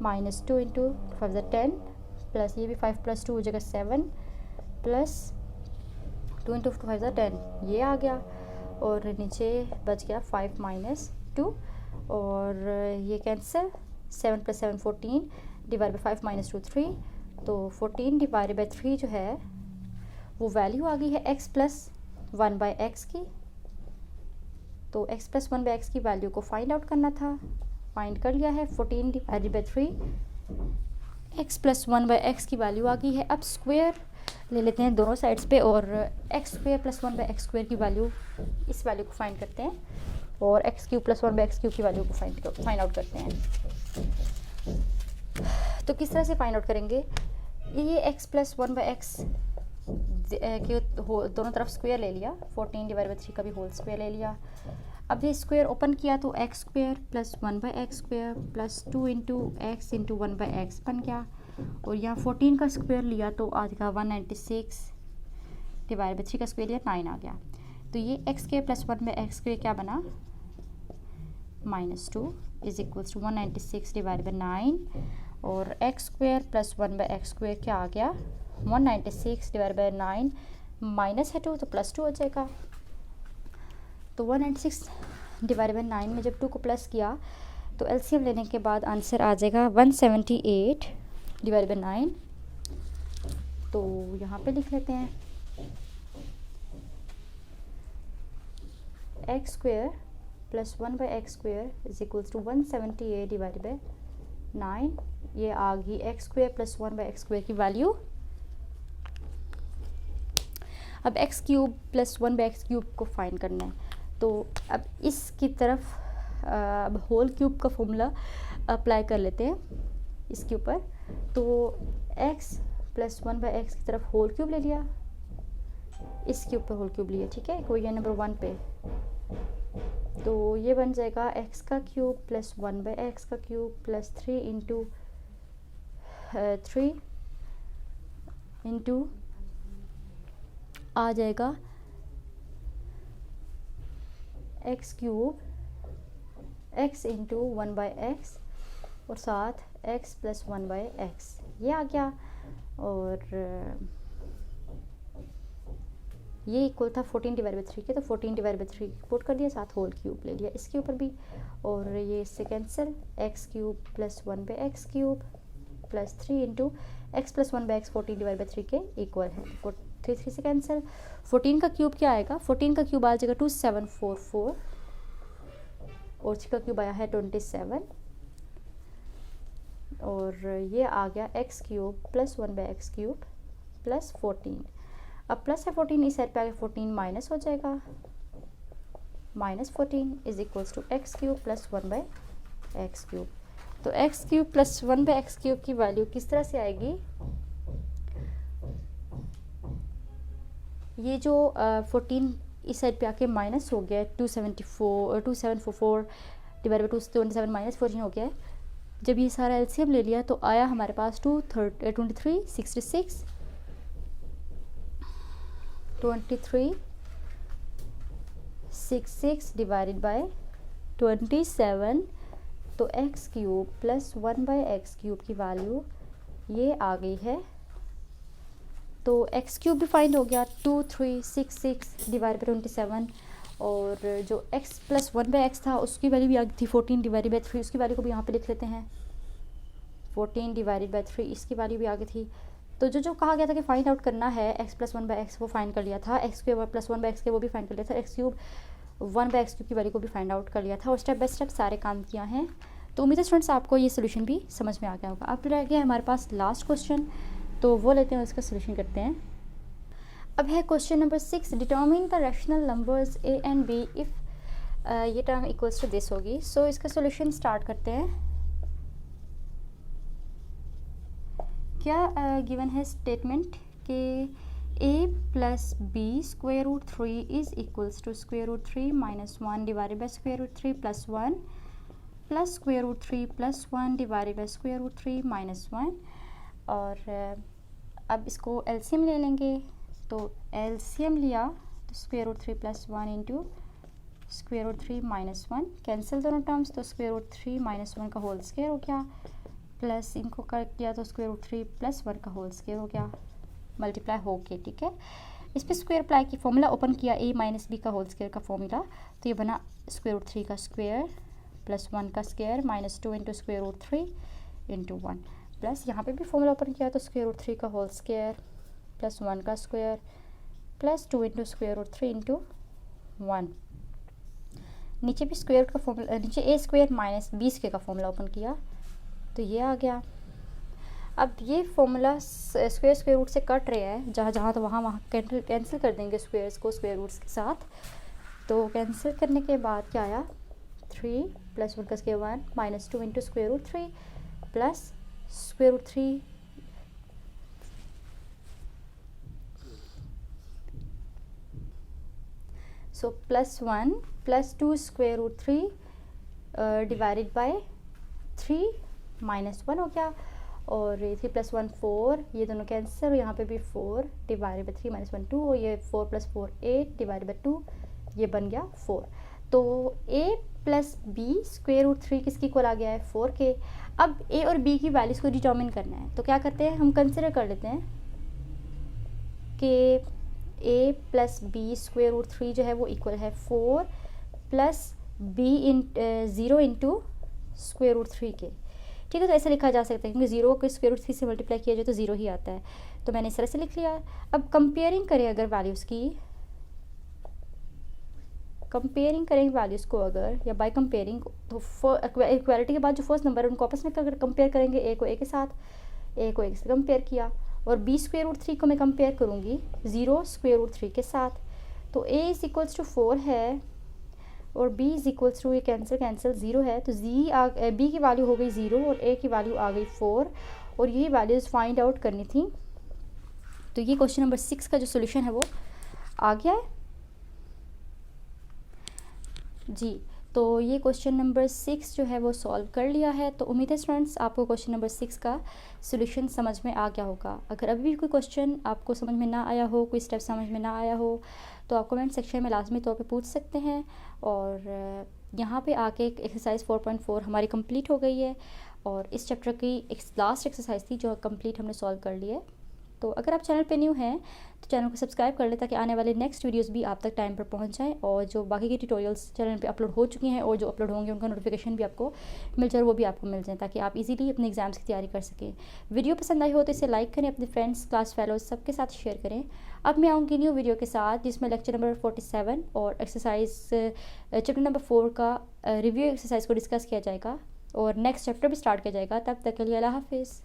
माइनस 2 इंटू 5 10 प्लस ये भी 5 प्लस 2 हो जाएगा 7 प्लस 2 इंटू 5 10, ये आ गया और नीचे बच गया 5 माइनस 2 और ये cancel 7 plus 7 14 divide by 5 minus 2 3, तो 14 डिवाइड बाई 3 जो है वो वैल्यू आ गई है x प्लस 1 बाई एक्स की। तो x प्लस 1 बाई एक्स की वैल्यू को फाइंड आउट करना था, फाइंड कर लिया है 14 divided by 3 x plus 1 by x की वैल्यू आ गई है। अब स्क्वायर ले लेते हैं दोनों साइड्स पे और x square plus 1 by x square की वैल्यू, इस वैल्यू को फाइंड करते हैं और x cube plus 1 by x cube की वैल्यू को फाइंड आउट करते हैं। तो किस तरह से फाइंड आउट करेंगे, ये एक्स प्लस 1 बाई एक्स के दोनों तरफ स्क्वायर ले लिया, 14 डिवाइड बाई 3 का भी होल स्क्वायर ले लिया। अब ये स्क्वायर ओपन किया तो x square plus 1 by x square plus 2 into x into 1 by x बन गया और यहाँ 14 का स्क्वायर लिया तो आ गया 196 डिवाइड बाई 3 का स्क्वायर लिया 9 आ गया। तो ये x square plus 1 by x square क्या बना -2 is equals to 196 divide by 9 और x square plus 1 by x square क्या आ गया 196 डिवाइड बाई 9 माइनस है 2 तो +2 हो जाएगा। तो 196 डिवाइड बाई 9 में जब 2 को प्लस किया तो एलसीएम लेने के बाद आंसर आ जाएगा 178 डिवाइड बाई 9। तो यहाँ पे लिख लेते हैं x square plus 1 by x square is equals to 178 divide by 9, ये आ गई x square plus 1 by x square की वैल्यू। अब x cube plus 1 by x cube को फाइंड करना है, तो अब इसकी तरफ अब होल क्यूब का फॉर्मूला अप्लाई कर लेते हैं इसके ऊपर। तो x प्लस 1 बाई एक्स की तरफ होल क्यूब ले लिया, इसके ऊपर होल क्यूब लिया, ठीक है, इक्वेशन नंबर 1 पे। तो ये बन जाएगा x का क्यूब प्लस 1 बाई एक्स का क्यूब प्लस 3 इंटू 3 इंटू आ जाएगा x cube x into 1 by x और साथ x प्लस 1 बाई एक्स, ये आ गया। और ये इक्वल था 14 डिवाइड बाई 3 के, तो 14 डिवाइड बाई 3 पुट कर दिया, साथ होल क्यूब ले लिया इसके ऊपर भी, और ये इससे cancel, x cube plus 1 by x cube plus 3 into x plus 1 by x 14 divide by 3 के इक्वल है, 3 से कैंसिल। 14 का क्यूब क्या आएगा, 14 का क्यूब आ जाएगा 2744 और इसका क्यूब आया है 27, और ये आ गया x cube plus 1 by x cube plus 14। अब प्लस है 14, इस साइड पे आगे 14 माइनस हो जाएगा, -14 is equals to x cube plus 1 by x cube. तो x cube plus 1 by x cube की वैल्यू किस तरह से आएगी, ये जो 14 इस साइड पे आके माइनस हो गया है, 2744 डिवाइड बाई 27 माइनस 14 हो गया है। जब ये सारा एलसीएम ले लिया तो आया हमारे पास 23 66 23 66 डिवाइडेड बाय 27, तो x cube plus 1 by x cube की वैल्यू ये आ गई है। तो एक्स क्यूब भी फाइंड हो गया 2366 डिवाइड बाई 27, और जो एक्स प्लस 1 बाई एक्स था उसकी वैल्यू भी आ गई थी 14 डिवाइडेड बाई 3, उसकी वैल्यू को भी यहाँ पे लिख लेते हैं, 14 डिवाइडेड बाई 3 इसकी वैल्यू भी आ गई थी। तो जो कहा गया था कि फाइंड आउट करना है एक्स प्लस 1 बाई एक्स, वो फाइंड कर लिया था, x cube plus 1 by x के वो भी फाइंड कर लिया था, x cube 1 by x cube की वैल्यू को भी फाइंड आउट कर लिया था, और स्टेप बाय स्टेप सारे काम किया है। तो उम्मीद है स्टूडेंट्स आपको ये सोल्यूशन भी समझ में आ गया होगा। अब रह गया हमारे पास लास्ट क्वेश्चन, तो वो लेते हैं, उसका सोल्यूशन करते हैं। अब है question number 6, determine the rational numbers a and b if ये टर्म इक्वल्स टू दिस होगी। सो इसका सोल्यूशन स्टार्ट करते हैं। क्या गिवन है स्टेटमेंट कि a plus B square root 3 is equals to square root 3 minus 1 divided by square root 3 plus 1 plus square root 3 plus 1 divided by square root 3 minus 1। और अब इसको एलसीएम ले लेंगे, तो एलसीएम लिया तो square root 3 plus 1 into square root 3 minus 1, cancel दोनों terms, तो स्क्वायर रूट 3 माइनस 1 का होल स्क्वायर हो गया, प्लस इनको कर किया तो स्क्वायर रूट 3 प्लस 1 का होल स्क्वायर हो गया, मल्टीप्लाई हो के, ठीक है। इस पर स्क्वायर अप्लाई की फॉर्मूला ओपन किया, a माइनस बी का होल स्क्वायर का फॉर्मूला, तो ये बना स्क्वायर रूट 3 का स्क्वायर प्लस 1 का square minus 2 into square root 3 into 1, plus यहाँ पे भी फॉर्मूला ओपन किया तो स्क्वायर रूट 3 का होल स्क्वायर प्लस 1 का square plus 2 into square root 3 into 1। नीचे भी स्क्वायर रूट का फॉर्मूला, नीचे a square minus B square का फॉर्मूला ओपन किया, तो ये आ गया। अब ये फॉर्मूला स्क्वायर स्क्वायर रूट से कट रहा है, जहाँ जहाँ तो वहाँ कैंसिल कर देंगे स्क्वायर्स को स्क्वायर रूट्स के साथ। तो कैंसिल करने के बाद क्या आया, 3 प्लस 1 का square 1 minus 2 into square root 3 plus square root 3 so plus 1 plus 2 square root 3 divided by 3 minus 1 हो गया, और ये 3 प्लस 1 4, ये दोनों कैंसिल, यहाँ पे भी 4 डिवाइडेड बाई 3 माइनस 1 2, और ये 4 प्लस 4 8 डिवाइडेड बाई 2, ये बन गया 4। तो a plus B square root 3 किसकी इक्वल आ गया है, 4 के। अब a और b की वैल्यूज़ को डिटर्मिन करना है, तो क्या करते हैं, हम कंसिडर कर लेते हैं कि a plus B square root 3 जो है वो इक्वल है 4 plus b 0 into square root 3 के, ठीक है। तो ऐसे लिखा जा सकता है, क्योंकि 0 को स्क्वायर रूट 3 से मल्टीप्लाई किया जाए तो 0 ही आता है, तो मैंने इस तरह से लिख लिया। अब कंपेयरिंग करें अगर वैल्यूज़ की, कंपेयरिंग करेंगे वैल्यूज़ को अगर, या बाय कंपेयरिंग, तो इक्वालिटी के बाद जो फर्स्ट नंबर है उनको आपस में अगर कंपेयर करेंगे, ए को ए के साथ, ए को ए से कंपेयर किया, और बी स्क्वेयर रूट 3 को मैं कंपेयर करूँगी 0 स्क्वेयर रूट 3 के साथ, तो ए इज़ इक्वल्स टू 4 है और b इज़ इक्वल्स टू, ये कैंसिल 0 है, तो b की वैल्यू हो गई 0 और a की वैल्यू आ गई 4, और यही वैल्यूज़ फाइंड आउट करनी थी। तो ये क्वेश्चन नंबर 6 का जो सोल्यूशन है वो आ गया है जी। तो ये क्वेश्चन नंबर 6 जो है वो सॉल्व कर लिया है। तो उम्मीद है स्टूडेंट्स आपको क्वेश्चन नंबर 6 का सोल्यूशन समझ में आ गया होगा। अगर अभी भी कोई क्वेश्चन आपको समझ में ना आया हो, कोई स्टेप समझ में ना आया हो, तो आप कमेंट सेक्शन में लाजमी तौर पे पूछ सकते हैं। और यहाँ पे आके एक्सरसाइज 4.4 हमारी कंप्लीट हो गई है, और इस चैप्टर की एक लास्ट एक्सरसाइज थी जो कंप्लीट हमने सॉल्व कर ली है। तो अगर आप चैनल पे न्यू हैं तो चैनल को सब्सक्राइब कर लें ताकि आने वाले नेक्स्ट वीडियोस भी आप तक टाइम पर पहुंच जाएं, और जो बाकी के ट्यूटोरियल्स चैनल पे अपलोड हो चुके हैं और जो अपलोड होंगे उनका नोटिफिकेशन भी आपको मिल जाए, वो भी आपको मिल जाए, ताकि आप इजीली अपने एग्जाम्स की तैयारी कर सकें। वीडियो पसंद आई हो तो इसे लाइक करें, अपने फ्रेंड्स, क्लास फेलोज सबके साथ शेयर करें। अब मैं आऊँगी न्यू वीडियो के साथ जिसमें लेक्चर नंबर 47 और एक्सरसाइज चैप्टर नंबर 4 का रिव्यू एक्सरसाइज को डिस्कस किया जाएगा और नेक्स्ट चैप्टर भी स्टार्ट किया जाएगा। तब तक के लिए अल्लाह हाफिज़।